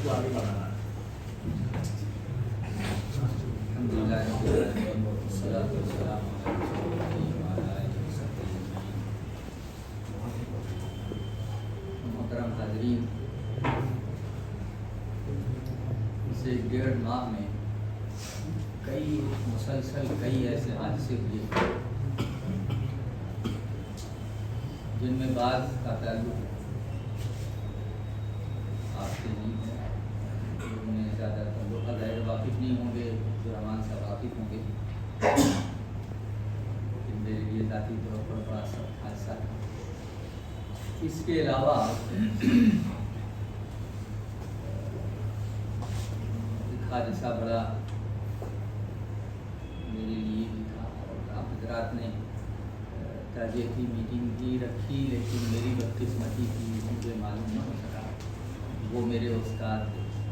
کو آگے بڑھانا ہے۔ محترم حاضرین، اسے 1.5 ماہ میں مسلسل کئی ایسے حادثے ہوئے جن میں بعض کا تعلق آپ سے نہیں ہے، جن میں زیادہ تعلق ظاہر واقف نہیں ہوں گے، جو رحمان صاحب واقف ہوں گے، لیکن میرے لیے ذاتی طور پر بڑا سخت حادثہ تھا۔ اس کے علاوہ ایک حادثہ بڑا میرے لیے بھی تھا، اور آپ حضرات نے تعزیتی میٹنگ بھی رکھی، لیکن میری بدقسمتی تھی، مجھے معلوم نہ ہو سکا۔ وہ میرے استاد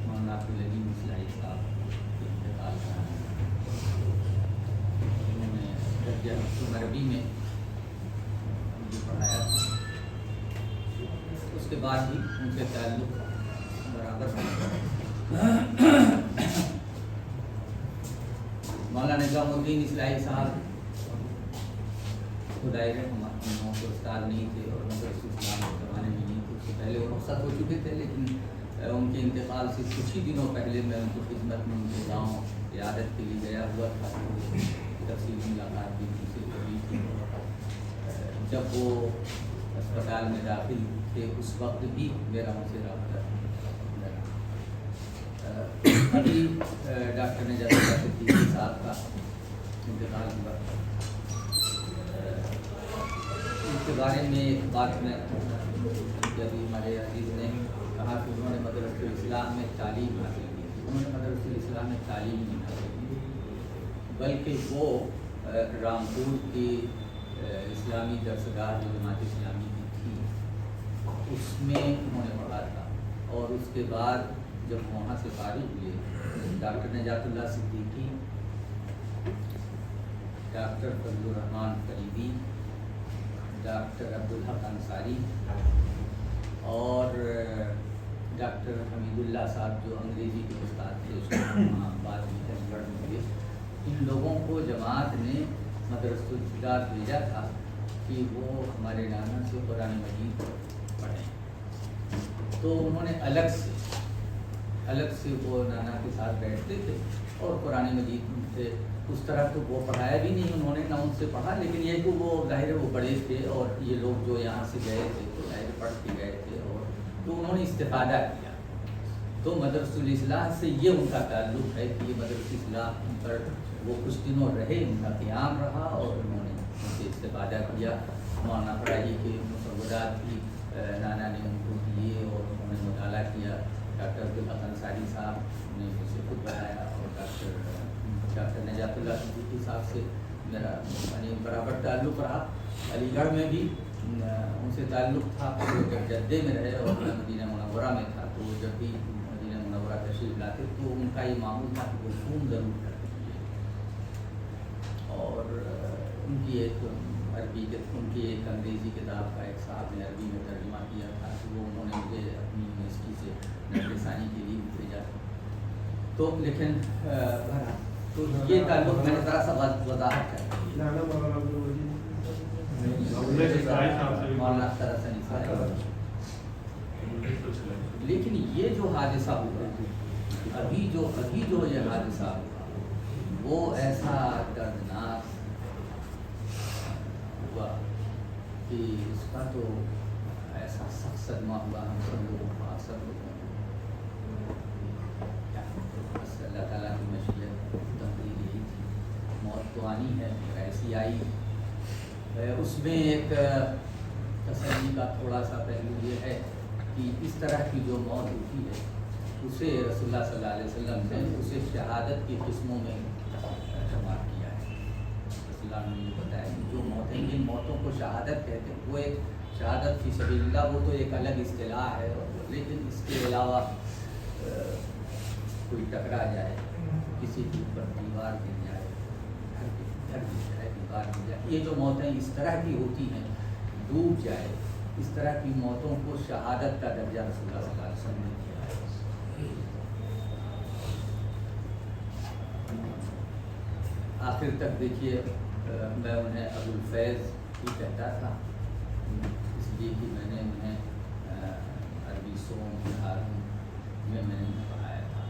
مولانا عبدالعلیم اصلاحی صاحب کے انتقال کا، انہوں نے درجہ ہفتہ عربی میں مجھے پڑھایا تھا، اس کے بعد بھی ان سے تعلق برابر مولانا نظام الدین اصلاحی صاحب خدائے رحمہ ہم کے استاد نہیں تھے، اور مدرسہ اسلام کے زمانے میں نہیں تھے، اس سے پہلے وہ رخصت ہو چکے تھے، لیکن ان کے انتقال سے کچھ ہی دنوں پہلے میں ان کی خدمت میں ان کے گاؤں عیادت کے لیے گیا ہوا تھا، تفصیلی ملاقات بھی ان سے ہوئی تھی۔ جب وہ اسپتال میں داخل تھے اس وقت بھی میرا ان سے رابطہ ابھی ڈاکٹر نجات اللہ صدیقی صاحب کا انتقال ہوا، ان کے بارے میں ایک بات میں جب ہمارے عزیز نے کہا کہ انہوں نے مدرسہ الاسلام میں تعلیم حاصل کی تھی، انہوں نے مدرسہ الاسلام میں تعلیم نہیں حاصل کی، بلکہ وہ رامپور کی اسلامی درسگاہ جو جماعت اسلامی کی تھی اس میں انہوں نے پڑھا تھا، اور اس کے بعد جب وہاں سے فارغ ہوئے ڈاکٹر نجات اللہ صدیقی، ڈاکٹر فضل الرحمان قریبی، ڈاکٹر عبدالحق انصاری اور ڈاکٹر حمید اللہ صاحب جو انگریزی کے استاد تھے، بعد میں علی گڑھ میں ہوئے، ان لوگوں کو جماعت نے مدرسۃ الفدار بھیجا تھا کہ وہ ہمارے نانا سے قرآن مجید پڑھیں، تو انہوں نے الگ سے وہ نانا کے ساتھ بیٹھتے تھے اور قرآن مجید سے اس طرح تو وہ پڑھایا بھی نہیں انہوں نے، نہ ان سے پڑھا، لیکن یہ کہ وہ ظاہر وہ بڑے تھے اور یہ لوگ جو یہاں سے گئے تھے تو ظاہر پڑھ کے گئے تھے، اور تو انہوں نے استفادہ کیا۔ تو مدرسہ الاصلاح سے یہ ان کا تعلق ہے کہ یہ مدرسہ الاصلاح پر وہ کچھ دنوں رہے، ان کا قیام رہا اور انہوں نے ان سے استفادہ کیا۔ مولانا فراہی کے مصورات بھی نانا نے ان کو دیے اور انہوں نے مطالعہ کیا۔ ڈاکٹر عبدالحق انصاری صاحب نے مجھ سے خود بتایا، اور ڈاکٹر نجات اللہ صدیقی صاحب سے میرا یعنی برابر تعلق رہا۔ علی گڑھ میں بھی ان سے تعلق تھا، وہ جب جدے میں رہے اور میں مدینہ منورہ میں تھا، تو وہ جب بھی مدینہ منورہ تشریف لاتے تو ان کا یہ معمول تھا کہ وہ فون ضرور کرتے تھے، اور ان کی ایک ان کی ایک انگریزی کتاب کا ایک صاحب نے عربی میں ترجمہ کیا تھا، تو وہ انہوں نے مجھے اپنی یونیورسٹی سے نظر ثانی کے لیے بھیجا تھا۔ تو لیکن تو یہ تعلق میں نے ذرا سا وضاحت کر مولانا اختر حسن عیسائی، لیکن یہ جو حادثہ ہوا ابھی جو یہ حادثہ ہوا وہ ایسا دردناک ہوا کہ اس کا تو ایسا سخت صدمہ ہوا ہم سب لوگوں کو، سب لوگوں کو۔ بس اللہ تعالیٰ کی مشیت تقدیر یہی تھی، موت تو آنی ہے، ایسی آئی۔ اس میں ایک تسلی کا تھوڑا سا پہلو یہ ہے کہ اس طرح کی جو موت ہوتی ہے اسے رسول اللہ صلی اللہ علیہ وسلم نے اسے شہادت کی قسموں میں شمار کیا ہے۔ رسول اللہ نے بتایا کہ جو موتیں، جن موتوں کو شہادت کہتے ہیں، وہ ایک شہادت فی سبیل اللہ، وہ تو ایک الگ اصطلاح ہے، لیکن اس کے علاوہ کوئی ٹکرا جائے، کسی کے اوپر دیوار گر جائے، گھر گر جائے، دیوار گر جائے، یہ جو موتیں اس طرح کی ہوتی ہیں، ڈوب جائے، اس طرح کی موتوں کو شہادت کا درجہ رسول اللہ صلی اللہ علیہ وسلم نے دیا ہے۔ आखिर तक देखिए मैं उन्हें अबुल फैज़ ही कहता था, इसलिए कि मैंने उन्हें अरबी सोम हारून में मैंने उन्हें पढ़ाया था।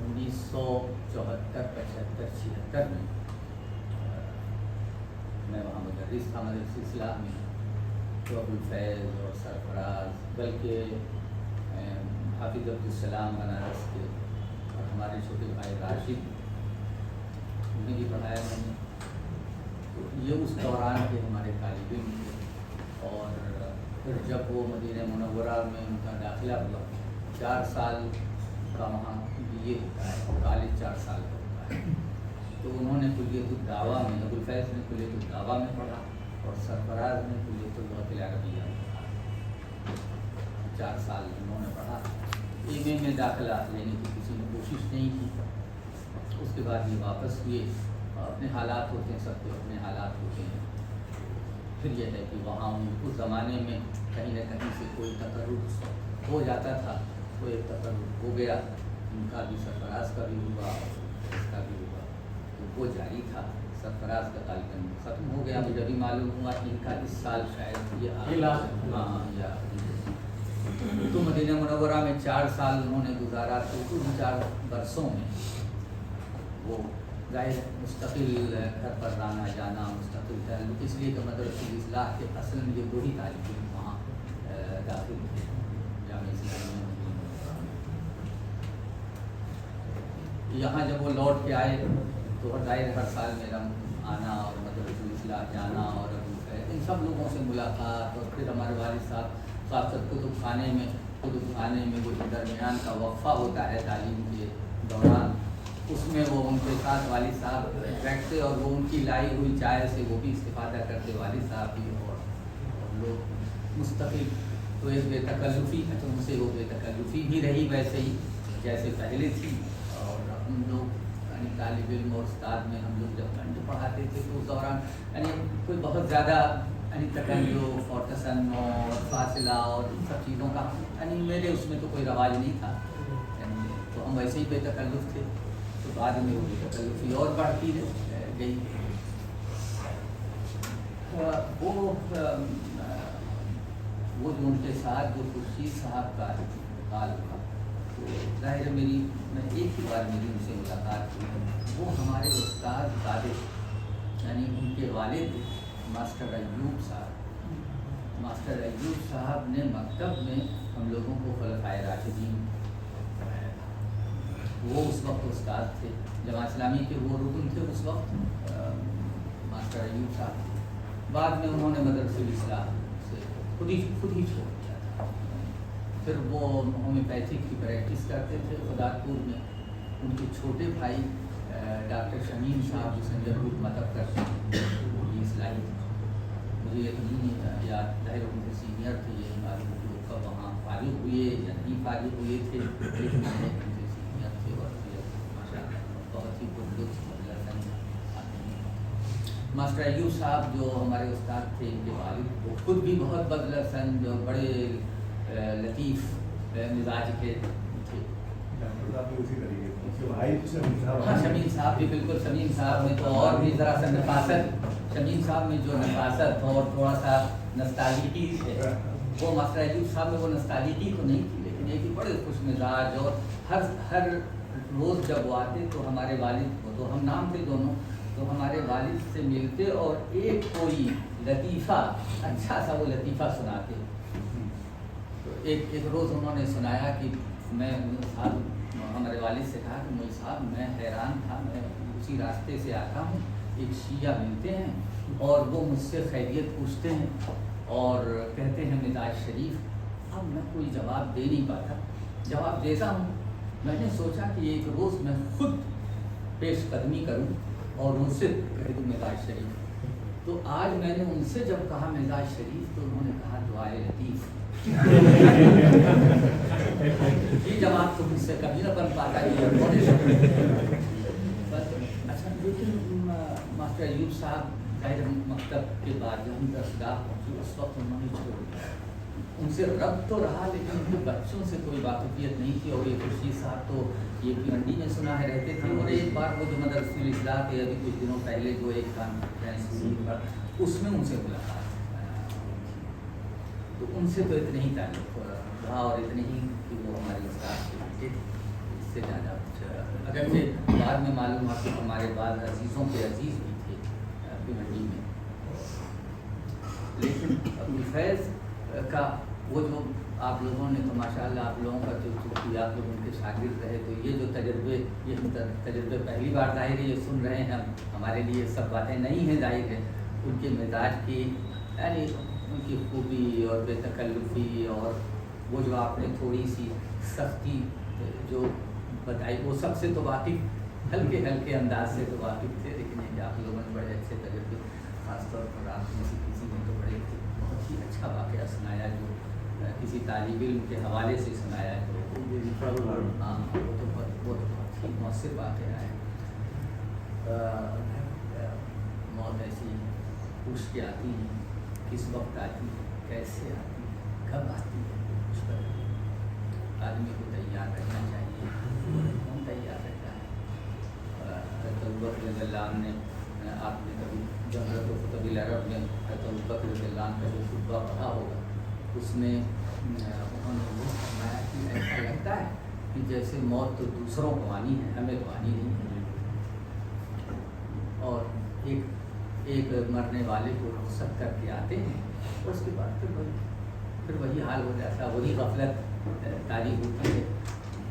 1974, 75, 76 में मैं वहाँ मुदर्रिस था मदरसा इस्लाह में। तो अबुल फैज़ और सरफराज, बल्कि हाफिज़ अब्दुल सलाम बनारस के, और हमारे छोटे भाई राशिद, उन्हें भी पढ़ाया मैंने। तो ये उस दौरान के हमारे तालिब इल्म थे। और फिर जब वो मदीना मुनव्वरा में उनका दाखिला हुआ, 4 साल का वहाँ ये होता है, कॉलेज 4 साल का होता है। तो उन्होंने कुल्लियतुद दावा में, अबुल फैज़ ने कुल्लियतुद दावा में पढ़ा और सरफराज ने कुल्लियतुल लुग़तिल अरबिया में पढ़ा। 4 साल उन्होंने पढ़ा। एमए में दाखिला लेने की किसी ने कोशिश नहीं की। उसके बाद ये वापस हुए। अपने हालात होते हैं, सबके अपने हालात होते हैं। फिर यह है कि वहाँ उस ज़माने में कहीं न कहीं से कोई तकर्रुब हो जाता था, तो एक तकर्रुब हो गया। उनका भी, सरफराज का भी हुआ, इसका भी हुआ, तो वो जारी था। सरफराज का तालिब ख़त्म हो गया। मुझे अभी मालूम हुआ कि इनका इस साल शायद ये तो मदीना मुनव्वरा में 4 साल उन्होंने गुजारा। तो उन 4 बरसों में वो ज़ाहिर मुस्तकिल घर पर आना जाना, मुस्तकिल ताल्लुक़, इसलिए कि मदरसा इस्लाह के असल में ये 2 ही तालिब इल्म वहाँ दाखिल थे जामिया इस्लामिया में। यहाँ जब वो लौट के आए तो ज़ाहिर हर साल मेरा आना और मदरसा इस्लाह जाना और इन सब लोगों से मुलाकात। और फिर हमारे वालिद साहब खासकर कुतुब खाने में वो जो दरमियान का वक्फ़ा होता है तालीम के दौरान, उसमें वो उनके साथ वालिद साहब बैठते और वो उनकी लाई हुई चाय से वो भी इस्तिफ़ादा करते, वालिद साहब भी और लोग मुस्तकिल। तो एक बेतकल्लुफ़ी है, तो उनसे वो बेतकल्लुफ़ी भी रही वैसे ही जैसे पहले थी। और हम लोग यानी तालिब इल्म और उस्ताद में हम लोग जब कंठ पढ़ाते थे तो उस दौरान यानी कोई बहुत ज़्यादा यानी तकल्लुफ़ और तसन्नुअ और फासिला और इन सब चीज़ों का यानी मेरे उसमें तो कोई रवाज नहीं था। यानी तो हम वैसे ही बेतकल्लुफ़ थे। तो बाद में वो बेतकल्लुफ़ी और बढ़ती गई। वो जो उनके साथ जो खुर्शीद साहब का इंतकाल हुआ, तो ज़ाहिर मैं एक ही बार मेरी उनसे मुलाकात हुई। वो हमारे उस्ताद कादिर यानी उनके वालिद मास्टर अय्यूब साहब ने मकतब में हम लोगों को खुलफ़ाए राशिदीन पढ़ाया था। वो उस वक्त उस्ताद थे, जमात इस्लामी के वो रुकन थे उस वक्त मास्टर अय्यूब साहब। बाद में उन्होंने मदरसा इस्लाह से खुद ही छोड़ दिया था। फिर वो होम्योपैथिक की प्रैक्टिस करते थे खुदापुर में। उनके छोटे भाई डॉक्टर शमीम साहब जो संजरपुर मदद करते हैं, वो भी इस्लाही थे। मुझे ये नहीं याद, ज़ाहिर उनके सीनियर थे, ये मालूम कि वो कब वहाँ फारिग हुए या नहीं फारिग हुए थे, लेकिन उनके सीनियर थे। और माशाअल्लाह बहुत ही पुरलुत्फ़ मास्टर अय्यूब साहब जो हमारे उस्ताद थे, इनके वालिद वो खुद भी बहुत बदलसन जो बड़े लतीफ़ मिजाज के थे। हाँ, शमीम साहब भी बिल्कुल। शमीम साहब में तो और भी ज़रा सा नफासत, शमीम साहब में जो नफासत और थोड़ा सा नस्ताल्जिकी है, वो मास्टर अय्यूब साहब में वो नस्ताल्जिकी तो नहीं थी, लेकिन एक ही बड़े खुश मिजाज। और हर रोज़ जब वो आते तो हमारे वालिद को, तो हम नाम थे दोनों, तो हमारे वालिद से मिलते और एक कोई लतीफ़ा, अच्छा सा वो लतीफ़ा सुनाते। तो एक रोज़ उन्होंने सुनाया कि मैं साहब हमारे वालिद से कहा कि मोई साहब मैं हैरान था, मैं उसी रास्ते से आता हूँ, एक शिया मिलते हैं और वो मुझसे खैरियत पूछते हैं और कहते हैं मिजाज शरीफ। अब मैं कोई जवाब दे नहीं पाता, जवाब देता हूँ। मैंने सोचा कि एक रोज़ मैं खुद पेशकदमी करूँ और उनसे कह दूँ मिजाज शरीफ। तो आज मैंने उनसे जब कहा मिजाज शरीफ तो उन्होंने कहा दुआए लतीफ़। ये जवाब तो मुझसे कभी न बन पाता है। अच्छा, लेकिन मास्टर अय्यूब साहब ज़ाहिर मकतब के बाद जब हम दरसगाह पहुँचे उस वक्त उन्होंने छोड़ दिया। उनसे रब्त तो रहा लेकिन उनके बच्चों से कोई वाकफियत नहीं थी। और ये खुर्शीद साहब साहब तो ये भिवंडी में सुना है रहते थे, और एक बार वो जो मदरसुल इस्लाह के अभी कुछ दिनों पहले जो एक कॉन्फ्रेंस हुई उसमें उनसे मुलाकात, तो उनसे तो इतने ही ताल्लुक़ रहा और इतने ही कि वो हमारे उस्ताद के बेटे थे, इससे ज़्यादा कुछ अगरचे बाद में मालूम हुआ कि हमारे बाद अजीज़ों के अजीज़ भी थे भिवंडी में। लेकिन अब्दुल फैज़ का वो जो आप लोगों ने तो माशाअल्लाह आप लोगों का जो चूँकि आप लोग उनके शागिर्द रहे, तो ये जो तजर्बे, ये हम तजर्बे पहली बार ज़ाहिर है ये सुन रहे हैं हम, हमारे लिए सब बातें नहीं हैं ज़ाहिर है। उनके मिजाज की यानी उनकी खूबी और बेतकल्लुफ़ी और वो जो आपने थोड़ी सी सख्ती जो बताई, वो सबसे तो वाकिफ़ हल्के हल्के अंदाज से तो वाकिफ़ थे, लेकिन ये आप लोगों ने बड़े अच्छे तजर्बे, ख़ासतौर पर आप में से किसी ने तो बड़े बहुत ही अच्छा वाक़या सुनाया, जो किसी तालिब इल्म के हवाले से सुनाया, तो हाँ वो तो बहुत ही मौसर वाक़या है। मौत ऐसी पूछ के आती है, किस वक्त आती है, कैसे आती है, कब आती है, उस पर आदमी को तैयार रहना चाहिए। कौन तैयार रहता है? तौबा ने आपने कभी जहरत तबील अरब में तौबा का जो खुतबा पढ़ा होगा, उसमें उन्होंने वो फरमाया कि ऐसा लगता है कि जैसे मौत तो दूसरों को आनी है, हमें तो आनी नहीं है। और एक मरने वाले को रुखसत करके आते हैं, और उसके बाद फिर वही हाल हो जाता है, वही गफलत तारी होती है।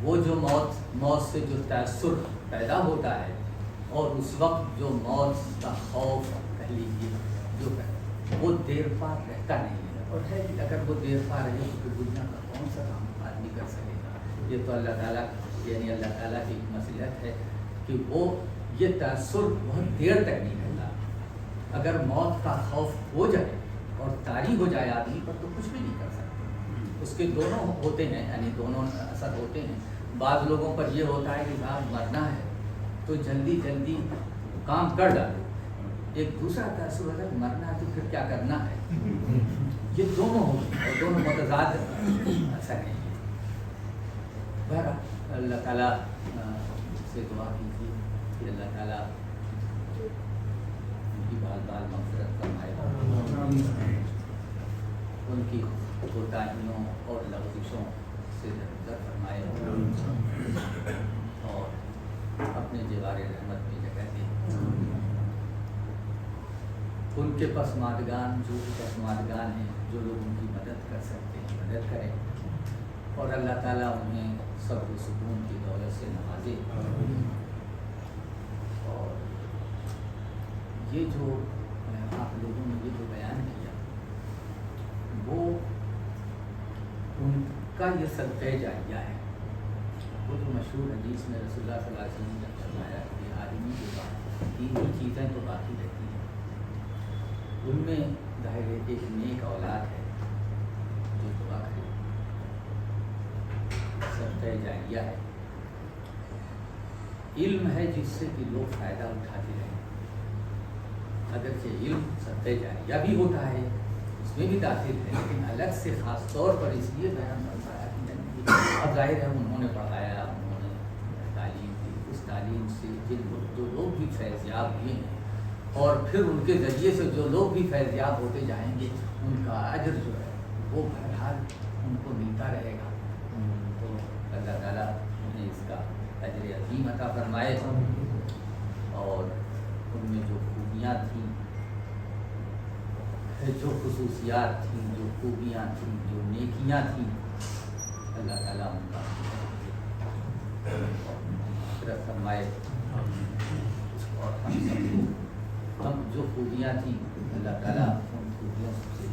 वो जो मौत से जो तअस्सुर पैदा होता है, और उस वक्त जो मौत का खौफ कह लीजिए जो है, वो देर पार रहता नहीं है। और है कि अगर वो देर पार रहे तो फिर दुनिया का कौन सा काम आदमी कर सकेगा। ये तो अल्लाह ताला यानी अल्लाह ताला की मसलहत है कि वो ये तअस्सुर बहुत देर तक नहीं रहता। अगर मौत का खौफ हो जाए और तारी हो जाए आदमी पर, तो कुछ भी नहीं कर सकते। उसके दोनों होते हैं, यानी दोनों असर होते हैं। बाद लोगों पर ये होता है कि साहब मरना है तो जल्दी जल्दी काम कर डालो। एक दूसरा तअस्सुर होता है मरना है तो फिर क्या करना है। ये दोनों होते हैं और दोनों मुतज़ाद असर हैं। बहरहाल अल्लाह ताला से दुआ कीजिए कि अल्लाह ताला उनकी बाल बाल मग़फ़िरत फरमाए, उनकी कोताहियों और लग़ज़िशों से दर फरमाए और अपने दीवारे रहमत में जगह दे। उनके पसमादगान जो पसमादगान हैं, जो लोग उनकी मदद कर सकते हैं मदद करें, और अल्लाह ताला उन्हें सब्र सुकून की दौलत से नवाजे। और ये जो आप लोगों ने ये जो बयान किया, वो उनका ये सदक़े जारिया है। वो जो मशहूर हदीस में रसूलुल्लाह सल्लल्लाहु अलैहि वसल्लम ने फरमाया कि आदमी के पास तीन ही चीज़ें तो बाकी रहती हैं, उनमें ज़ाहिर है एक नेक औलाद है जो दुआ करे, सदक़े जारिया है, इल्म है जिससे कि लोग फ़ायदा उठाते रहें। अगरचे इल्म सदक़े जारिया भी होता है, उसमें भी दाखिल है, लेकिन अलग से ख़ास तौर पर इसलिए बयान करता है कि अब ज़ाहिर है उन्होंने पढ़ाया, उन्होंने तालीम दी, उस तालीम से जो लोग भी फैज़याब हुए हैं, और फिर उनके ज़रिए से जो लोग भी फैज़याब होते जाएंगे, उनका अजर जो है वो बहरहाल उनको मिलता रहेगा। तो अल्लाह ताला उन्हें इसका अजर अज़ीम अता फरमाए, और उनमें जो खूबियाँ थीं, जो खुसूसियात थीं, जो खूबियाँ थीं, जो नेकियाँ थीं, अल्लाह ताला उनका मग़फ़िरत फरमाए। और हम जो खूबियाँ थीं अल्लाह ताला उन खूबियों से